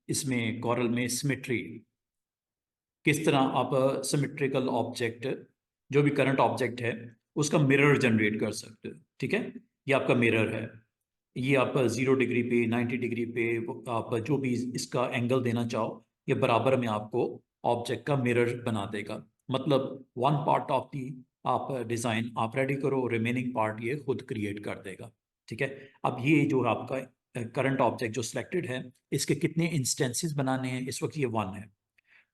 इसमें कॉरल में सिमेट्री, किस तरह आप सिमेट्रिकल ऑब्जेक्ट, जो भी करंट ऑब्जेक्ट है उसका मिरर जनरेट कर सकते हो। ठीक है, ये आपका मिरर है, ये आप 0 डिग्री पे 90 डिग्री पे आप जो भी इसका एंगल देना चाहो ये बराबर में आपको ऑब्जेक्ट का मिरर बना देगा। मतलब वन पार्ट ऑफ दी आप डिज़ाइन आप रेडी करो, रिमेनिंग पार्ट ये खुद क्रिएट कर देगा। ठीक है, अब ये जो आपका करंट ऑब्जेक्ट जो सिलेक्टेड है इसके कितने इंस्टेंसेस बनाने हैं, इस वक्त ये 1 है,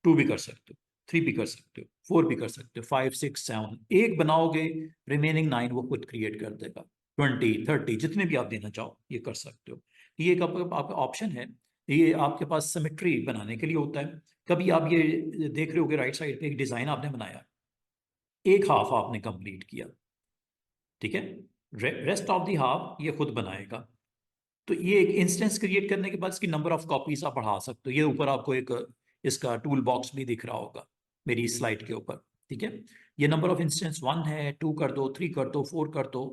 2 भी कर सकते हो, 3 भी कर सकते हो, 4 भी कर सकते हो, 5 6 7, एक बनाओगे रिमेनिंग 9 वो खुद क्रिएट कर देगा। 20 30 जितने भी आप देना चाहो ये कर सकते हो। ये एक आपका ऑप्शन है, ये आपके पास सिमेट्री बनाने के लिए होता है। कभी आप ये देख रहे होगे राइट साइड पे एक डिजाइन आपने बनाया, एक हाफ आपने कंप्लीट किया, ठीक है, रेस्ट ऑफ दी हाफ ये खुद बनाएगा। तो ये एक इंस्टेंस क्रिएट करने के बाद इसकी नंबर ऑफ कॉपीज आप बढ़ा सकते हो। ये ऊपर आपको एक इसका टूल बॉक्स भी दिख रहा होगा मेरी स्लाइड के ऊपर। ठीक है, ये नंबर ऑफ इंस्टेंस 1 है, 2 कर दो, 3 कर दो, 4 कर दो,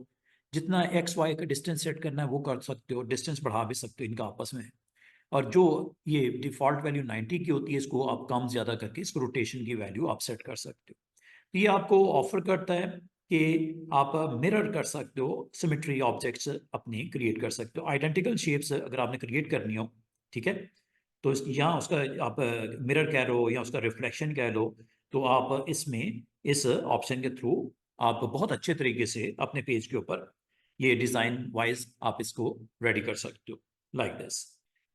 जितना एक्स वाई का डिस्टेंस सेट करना है वो कर सकते हो, डिस्टेंस बढ़ा भी सकते हो इनका आपस में। और जो ये डिफॉल्ट वैल्यू 90 की होती है इसको आप कम ज्यादा करके इसको रोटेशन की वैल्यू आप सेट कर सकते हो। तो ये आपको ऑफर करता है कि आप मिरर कर सकते हो, सिमेट्री ऑब्जेक्ट्स अपनी क्रिएट कर सकते हो, आइडेंटिकल शेप्स अगर आपने क्रिएट करनी हो। ठीक है, तो यहाँ उसका आप मिरर कह लो या उसका रिफ्लेक्शन कह लो, तो आप इसमें इस ऑप्शन के थ्रू आप बहुत अच्छे तरीके से अपने पेज के ऊपर ये डिज़ाइन वाइज आप इसको रेडी कर सकते हो लाइक दिस।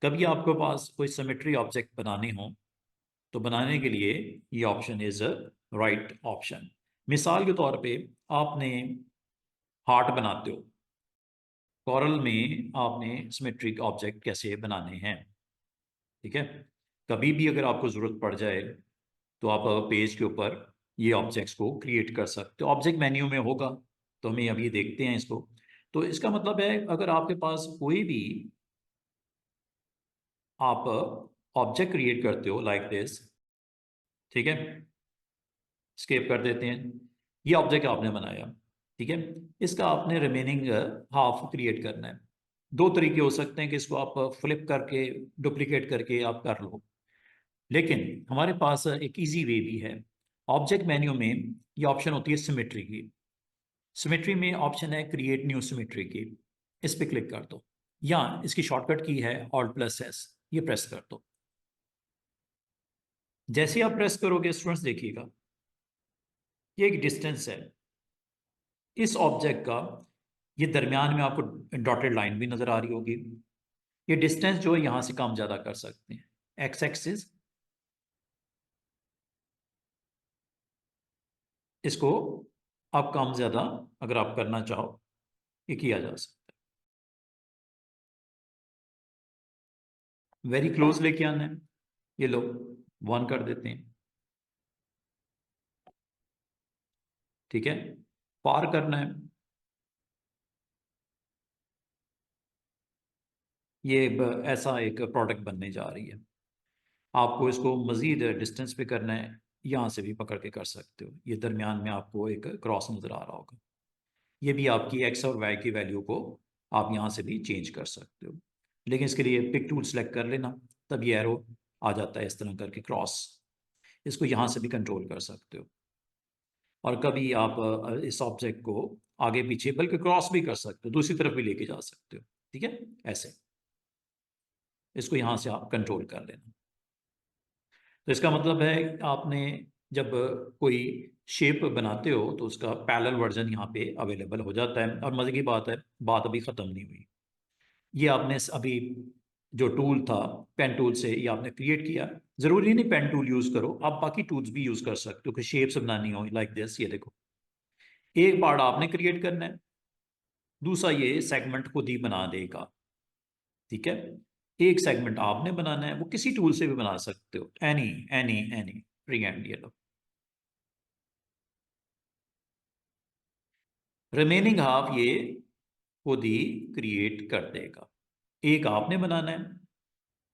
कभी आपके पास कोई सिमेट्री ऑब्जेक्ट बनाने हो तो बनाने के लिए ये ऑप्शन इज राइट ऑप्शन। मिसाल के तौर पे आपने हार्ट बनाते हो, कॉरल में आपने सिमेट्रिक ऑब्जेक्ट कैसे बनाने हैं। ठीक है, कभी भी अगर आपको ज़रूरत पड़ जाए तो आप पेज के ऊपर ये ऑब्जेक्ट्स को क्रिएट कर सकते हो, ऑब्जेक्ट मेन्यू में होगा। तो हमें अभी देखते हैं इसको। तो इसका मतलब है अगर आपके पास कोई भी आप ऑब्जेक्ट क्रिएट करते हो लाइक दिस, ठीक है, स्केप कर देते हैं, ये ऑब्जेक्ट आपने बनाया, ठीक है, इसका आपने रिमेनिंग हाफ क्रिएट करना है। दो तरीके हो सकते हैं कि इसको आप फ्लिप करके डुप्लीकेट करके आप कर लो, लेकिन हमारे पास एक इजी वे भी है। ऑब्जेक्ट मेन्यू में ये ऑप्शन होती है सिमेट्री की, सिमेट्री में ऑप्शन है क्रिएट न्यू सिमेट्री की, इस पर क्लिक कर दो, या इसकी शॉर्टकट की है Alt+S, ये प्रेस कर दो। जैसे आप प्रेस करोगे स्टूडेंट्स देखिएगा ये एक डिस्टेंस है इस ऑब्जेक्ट का, ये दरमियान में आपको डॉटेड लाइन भी नजर आ रही होगी। ये डिस्टेंस जो है यहां से कम ज्यादा कर सकते हैं, एक्स एक्सिस इसको आप कम ज्यादा अगर आप करना चाहो ये किया जा सकता है। वेरी क्लोज लेके आना है, ये लो 1 कर देते हैं, ठीक है, पार करना है, ये ऐसा एक प्रोडक्ट बनने जा रही है। आपको इसको मजीद डिस्टेंस पे करना है, यहाँ से भी पकड़ के कर सकते हो, ये दरमियान में आपको एक क्रॉस नजर आ रहा होगा। ये भी आपकी एक्स और वाई की वैल्यू को आप यहाँ से भी चेंज कर सकते हो, लेकिन इसके लिए पिक टूल सेलेक्ट कर लेना, तब ये एरो आ जाता है इस तरह करके क्रॉस, इसको यहाँ से भी कंट्रोल कर सकते हो। और कभी आप इस ऑब्जेक्ट को आगे पीछे बल्कि क्रॉस भी कर सकते हो, दूसरी तरफ भी लेके जा सकते हो। ठीक है, ऐसे इसको यहाँ से आप कंट्रोल कर लेना। तो इसका मतलब है आपने जब कोई शेप बनाते हो तो उसका पैरेलल वर्जन यहाँ पे अवेलेबल हो जाता है। और मज़े की बात है, बात अभी ख़त्म नहीं हुई, ये आपने अभी जो टूल था पेन टूल से ये आपने क्रिएट किया, ज़रूरी नहीं पेन टूल यूज़ करो, आप बाकी टूल्स भी यूज़ कर सकते हो कि शेप्स बनानी हो लाइक दिस। ये देखो एक पार्ट आपने क्रिएट करना है, दूसरा ये सेगमेंट खुद ही बना देगा। ठीक है, एक सेगमेंट आपने बनाना है, वो किसी टूल से भी बना सकते हो, any any any free hand. ये लो रिमेनिंग हाफ ये खुद ही क्रिएट कर देगा। एक आपने बनाना है,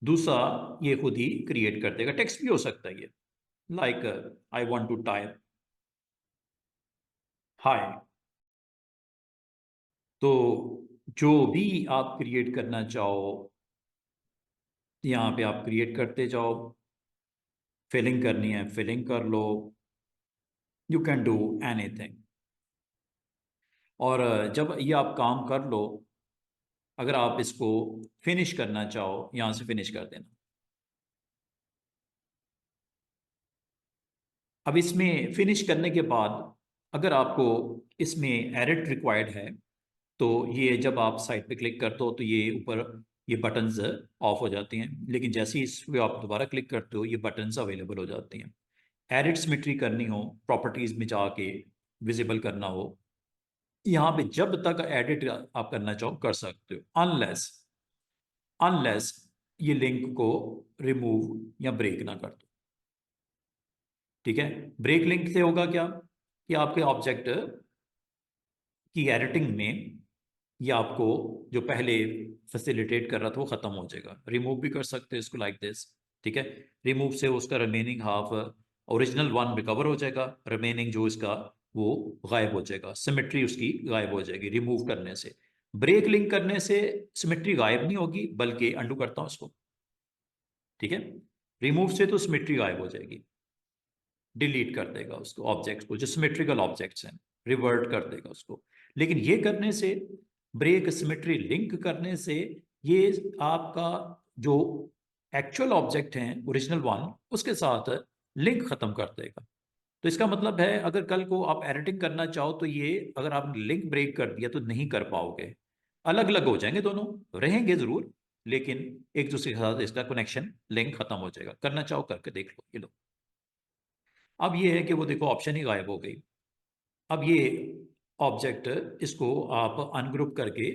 दूसरा ये खुद ही क्रिएट कर देगा। टेक्स्ट भी हो सकता है ये, like I want to type hi. तो जो भी आप क्रिएट करना चाहो यहाँ पे आप क्रिएट करते जाओ, फिलिंग करनी है फिलिंग कर लो, यू कैन डू एनीथिंग। और जब ये आप काम कर लो, अगर आप इसको फिनिश करना चाहो, यहाँ से फिनिश कर देना। अब इसमें फिनिश करने के बाद अगर आपको इसमें एडिट रिक्वायर्ड है, तो ये जब आप साइट पे क्लिक करते हो तो ये ऊपर ये बटन्स ऑफ हो जाती हैं, लेकिन जैसे ही इस पे आप दोबारा क्लिक करते हो ये बटन्स अवेलेबल हो जाती हैं। एडिट सिमेट्री करनी हो, प्रॉपर्टीज में जाके विजिबल करना हो, यहाँ पे जब तक एडिट आप करना चाहो कर सकते हो, अनलेस अनलेस ये लिंक को रिमूव या ब्रेक ना कर दो। ठीक है, ब्रेक लिंक से होगा क्या कि आपके ऑब्जेक्ट की एडिटिंग में ये आपको जो पहले फैसिलिटेट कर रहा था वो खत्म हो जाएगा। रिमूव भी कर सकते हैं इसको लाइक दिस। ठीक है, रिमूव से उसका remaining half original one recover हो जाएगा, रिमेनिंग जो इसका वो गायब हो जाएगा, सिमेट्री उसकी गायब हो जाएगी रिमूव करने से। ब्रेक लिंक करने से सिमेट्री गायब नहीं होगी, बल्कि अंडू करता हूं उसको। ठीक है, रिमूव से तो सिमेट्री गायब हो जाएगी, डिलीट कर देगा उसको, ऑब्जेक्ट को जो सिमेट्रिकल ऑब्जेक्ट्स हैं रिवर्ट कर देगा उसको। लेकिन ये करने से, ब्रेक सिमेट्री लिंक करने से, ये आपका जो एक्चुअल ऑब्जेक्ट हैं ओरिजिनल वन उसके साथ लिंक खत्म कर देगा। तो इसका मतलब है अगर कल को आप एडिटिंग करना चाहो तो ये अगर आपने लिंक ब्रेक कर दिया तो नहीं कर पाओगे। अलग अलग हो जाएंगे, दोनों रहेंगे जरूर, लेकिन एक दूसरे के साथ इसका कनेक्शन लिंक खत्म हो जाएगा। करना चाहो करके देख लो, ये लो। अब ये है कि वो देखो ऑप्शन ही गायब हो गई। अब ये ऑब्जेक्ट इसको आप अनग्रुप करके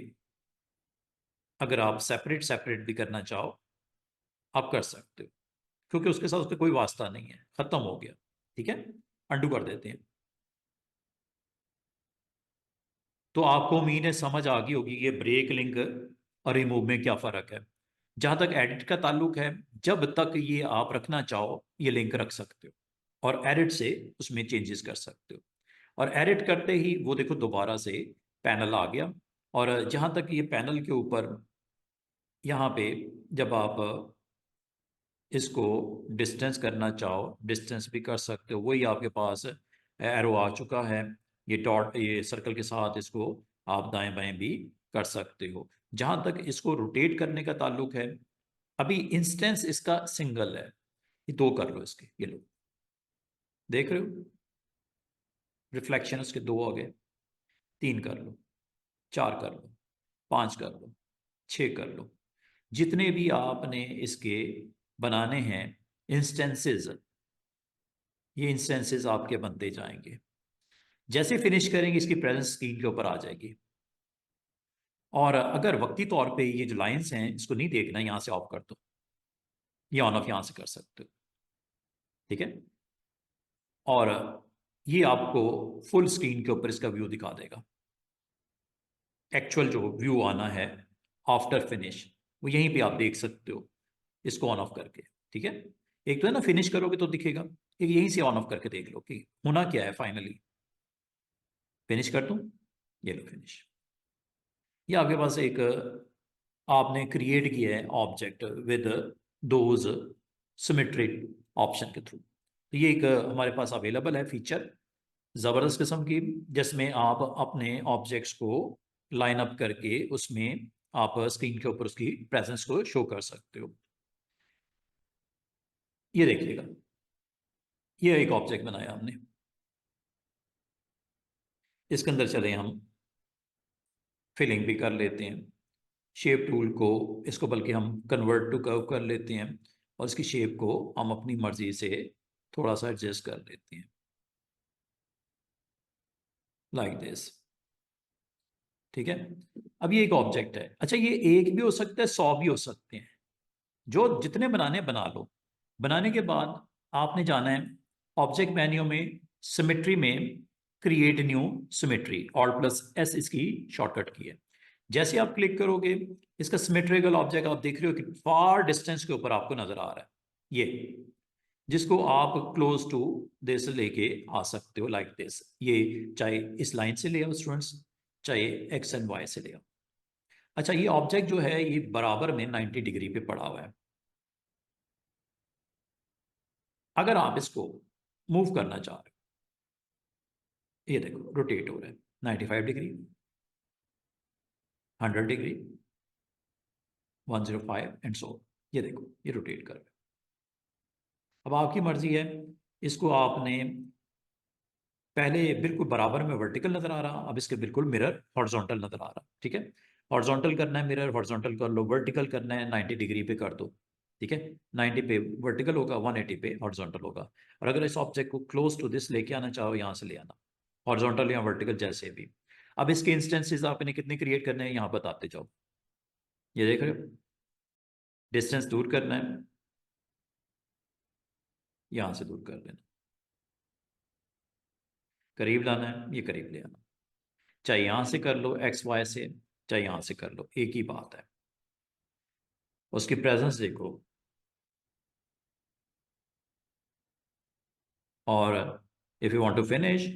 अगर आप सेपरेट सेपरेट भी करना चाहो आप कर सकते हो, क्योंकि उसके साथ उसका कोई वास्ता नहीं है, खत्म हो गया। ठीक है, अंडू कर देते हैं। तो आपको उम्मीद है समझ आ गई होगी ये ब्रेक लिंक और रिमूव में क्या फर्क है। जहां तक एडिट का ताल्लुक है, जब तक ये आप रखना चाहो ये लिंक रख सकते हो, और एडिट से उसमें चेंजेस कर सकते हो। और एडिट करते ही वो देखो दोबारा से पैनल आ गया। और जहां तक ये पैनल के ऊपर यहाँ पे जब आप इसको डिस्टेंस करना चाहो डिस्टेंस भी कर सकते हो, वही आपके पास एरो आ चुका है। ये डॉट ये सर्कल के साथ इसको आप दाएं बाएं भी कर सकते हो। जहां तक इसको रोटेट करने का ताल्लुक है, अभी इंस्टेंस इसका सिंगल है, ये दो कर लो इसके, ये लो देख रहे हो रिफ्लेक्शन उसके दो हो गए। तीन कर लो, चार कर लो, पांच कर लो, छः कर लो, जितने भी आपने इसके बनाने हैं इंस्टेंसेस, ये इंस्टेंसेस आपके बनते जाएंगे। जैसे फिनिश करेंगे इसकी प्रेजेंस स्क्रीन के ऊपर आ जाएगी। और अगर वक्ती तौर पे ये जो लाइंस हैं इसको नहीं देखना, यहां से ऑफ कर दो, ये ऑन ऑफ यहां से कर सकते हो। ठीक है, और ये आपको फुल स्क्रीन के ऊपर इसका व्यू दिखा देगा। एक्चुअल जो व्यू आना है आफ्टर फिनिश वो यहीं पे आप देख सकते हो इसको ऑन ऑफ करके। ठीक है, एक तो है ना फिनिश करोगे तो दिखेगा, एक यहीं से ऑन ऑफ करके देख लो कि होना क्या है फाइनली। फिनिश कर दूं, ये लो फिनिश। ये आपके पास एक आपने क्रिएट किया है object with those symmetric option के थ्रू। तो ये एक हमारे पास अवेलेबल है फीचर, ज़बरदस्त किस्म की, जिसमें आप अपने ऑब्जेक्ट्स को लाइन अप करके उसमें आप स्क्रीन के ऊपर उसकी प्रेजेंस को शो कर सकते हो। ये देखिएगा, ये एक ऑब्जेक्ट बनाया हमने, इसके अंदर चले हम फिलिंग भी कर लेते हैं। शेप टूल को इसको बल्कि हम कन्वर्ट टू कर्व कर लेते हैं, और इसकी शेप को हम अपनी मर्जी से थोड़ा सा एडजस्ट कर लेते हैं लाइक दिस। ठीक है, अब ये एक ऑब्जेक्ट है। अच्छा, ये एक भी हो सकता है 100 भी हो सकते हैं, जो जितने बनाने बना लो। बनाने के बाद आपने जाना है ऑब्जेक्ट मेन्यू में सिमेट्री में क्रिएट न्यू सिमेट्री, Alt+S इसकी शॉर्टकट की है। जैसे आप क्लिक करोगे इसका सिमेट्रिकल ऑब्जेक्ट आप देख रहे हो कि फार डिस्टेंस के ऊपर आपको नजर आ रहा है, ये जिसको आप क्लोज टू दिस लेके आ सकते हो लाइक दिस। ये चाहे इस लाइन से ले आओ स्टूडेंट्स, चाहे एक्स एंड वाई से ले आओ। अच्छा, ये ऑब्जेक्ट जो है ये बराबर में 90 डिग्री पे पड़ा हुआ है। अगर आप इसको मूव करना चाह रहे हो, ये देखो रोटेट हो रहा है 95 डिग्री, 100 डिग्री, 105 एंड सो, ये देखो ये रोटेट कर रहा है। अब आपकी मर्जी है, इसको आपने पहले बिल्कुल बराबर में वर्टिकल नजर आ रहा, अब इसके बिल्कुल मिरर हॉरिजॉन्टल नजर आ रहा, ठीक है। हॉरिजॉन्टल करना है मिरर, हॉरिजॉन्टल कर लो, वर्टिकल करना है 90 डिग्री पे कर दो, ठीक है। 90 पे वर्टिकल होगा, 180 पे हॉरिजॉन्टल होगा। और अगर इस ऑब्जेक्ट को क्लोज टू दिस लेके आना चाहो, यहाँ से ले आना, हॉरिजॉन्टल या वर्टिकल जैसे भी। अब इसके इंस्टेंसेस आपने कितने क्रिएट करने हैं यहाँ बताते जाओ, ये देख रहे हो, डिस्टेंस दूर करना है, यहाँ से दूर कर देना, करीब लाना है, ये करीब ले आना, चाहे यहां से कर लो एक्स वाई से, चाहे यहां से कर लो, एक ही बात है। उसकी प्रेजेंस देखो, और if you want to finish,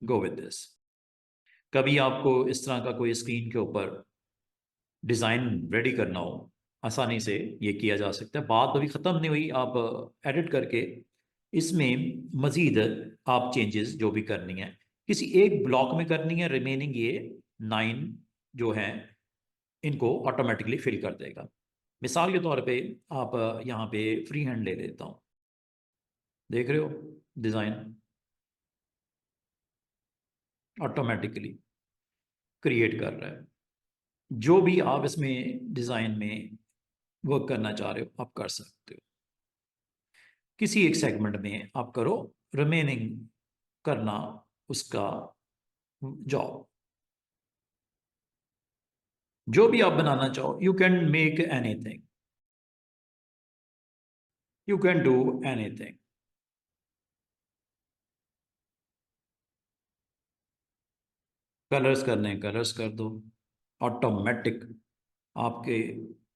go with this. कभी आपको इस तरह का कोई स्क्रीन के ऊपर डिज़ाइन रेडी करना हो, आसानी से ये किया जा सकता है। बात अभी ख़त्म नहीं हुई, आप एडिट करके इसमें मज़ीद आप चेंजेस जो भी करनी है, किसी एक ब्लॉक में करनी है, रिमेनिंग ये 9 जो हैं इनको ऑटोमेटिकली फिल कर देगा। मिसाल के तौर पे आप यहाँ पे फ्री हैंड ले लेता हूँ, देख रहे हो डिज़ाइन ऑटोमेटिकली क्रिएट कर रहा है। जो भी आप इसमें डिज़ाइन में वर्क करना चाह रहे हो आप कर सकते हो, किसी एक सेगमेंट में आप करो, रिमेनिंग करना उसका जॉब। जो भी आप बनाना चाहो, you can make anything, you can do anything. Colours करने कलर्स कर दो, ऑटोमेटिक आपके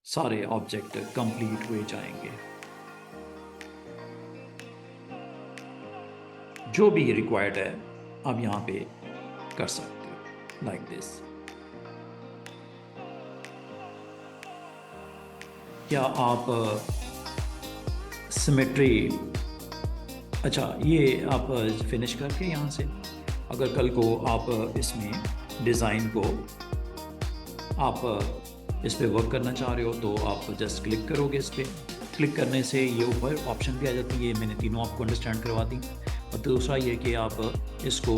सारे ऑब्जेक्ट कंप्लीट हुए जाएंगे। जो भी रिक्वायर्ड है आप यहाँ पे कर सकते हो, लाइक दिस। क्या आप सिमेट्री, अच्छा ये आप फिनिश करके यहाँ से, अगर कल को आप इसमें डिज़ाइन को आप इस पर वर्क करना चाह रहे हो तो आप जस्ट क्लिक करोगे इस पर, क्लिक करने से ये ऊपर ऑप्शन भी आ जाती है, ये मैंने तीनों आपको अंडरस्टैंड करवा दी। और दूसरा ये कि आप इसको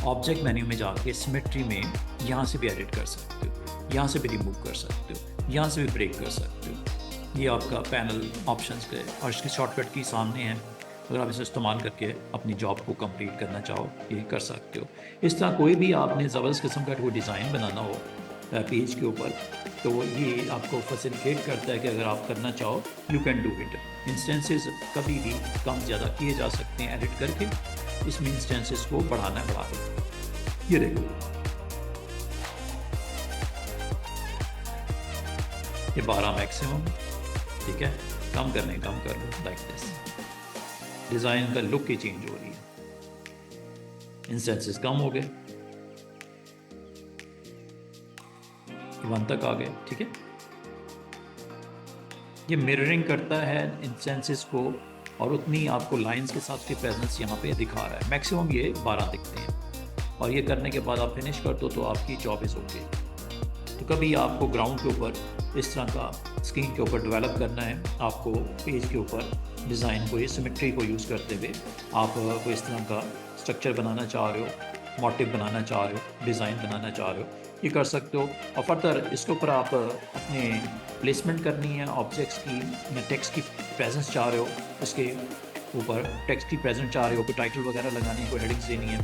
ऑब्जेक्ट मेन्यू में जाके सिमेट्री में यहाँ से भी एडिट कर सकते हो, यहाँ से भी रिमूव कर सकते हो, यहाँ से भी ब्रेक कर सकते हो। ये आपका पैनल ऑप्शंस के और इसकी शॉर्टकट की सामने है, अगर आप इसे इस्तेमाल करके अपनी जॉब को कंप्लीट करना चाहो ये कर सकते हो। इस तरह कोई भी आपने ज़बरदस्त किस्म का कोई डिज़ाइन बनाना हो पेज के ऊपर, तो ये आपको फैसिलिटेट करता है कि अगर आप करना चाहो you can do it. Instances कभी भी कम ज़्यादा किए जा सकते हैं एडिट करके, इसमें इंस्टेंसेस को बढ़ाना बढ़ा दो। ये देखो ये 12 मैक्सिमम, ठीक है, कम करने कम कर लो, लाइक दिस। डिज़ाइन का लुक ही चेंज हो रही है, इंस्टेंसेस कम हो गए, 1 तक आ गए, ठीक है। ये मिररिंग करता है इंस्टेंसेस को, और उतनी आपको लाइंस के साथ की प्रेजेंस यहाँ पे दिखा रहा है। मैक्सिमम ये 12 दिखते हैं, और ये करने के बाद आप फिनिश कर दो तो आपकी जॉब इज़ ओके। तो कभी आपको ग्राउंड के ऊपर इस तरह का स्क्रीन के ऊपर डेवलप करना है, आपको पेज के ऊपर डिज़ाइन को, ये सिमेट्री को यूज़ करते हुए आप कोई इस तरह का स्ट्रक्चर बनाना चाह रहे हो, मोटिव बनाना चाह रहे हो, डिज़ाइन बनाना चाह रहे हो, ये कर सकते हो। और फर्दर इसके ऊपर आप अपने प्लेसमेंट करनी है ऑब्जेक्ट्स की, या टेक्स्ट की प्रेजेंस चाह रहे हो, इसके ऊपर टेक्स्ट की प्रेजेंस चाह रहे हो, कोई टाइटल वगैरह लगानी है, कोई हेडिंग्स देनी है,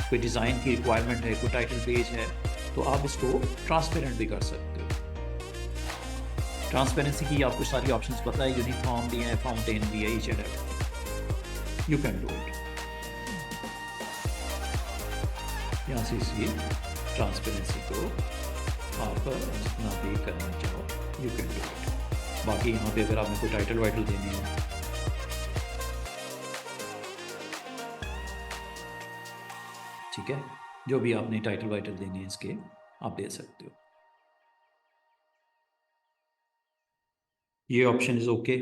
कोई डिज़ाइन की रिक्वायरमेंट है, कोई टाइटल पेज है, तो आप इसको ट्रांसपेरेंट भी कर सकते हो। ट्रांसपेरेंसी की आपको सारी ऑप्शंस पता है, यूनिफॉर्म भी है, फाउंटेन भी है, each and everything you can do it. यहाँ से इसी ट्रांसपेरेंसी को आप जितना भी करना चाहो यू कैन डू इट। बाकी यहाँ पे अगर आपने कोई टाइटल वाइटल देनी है, ठीक है, जो भी आपने टाइटल वाइटल देनी है इसके आप दे सकते हो। ये ऑप्शन इज़ ओके।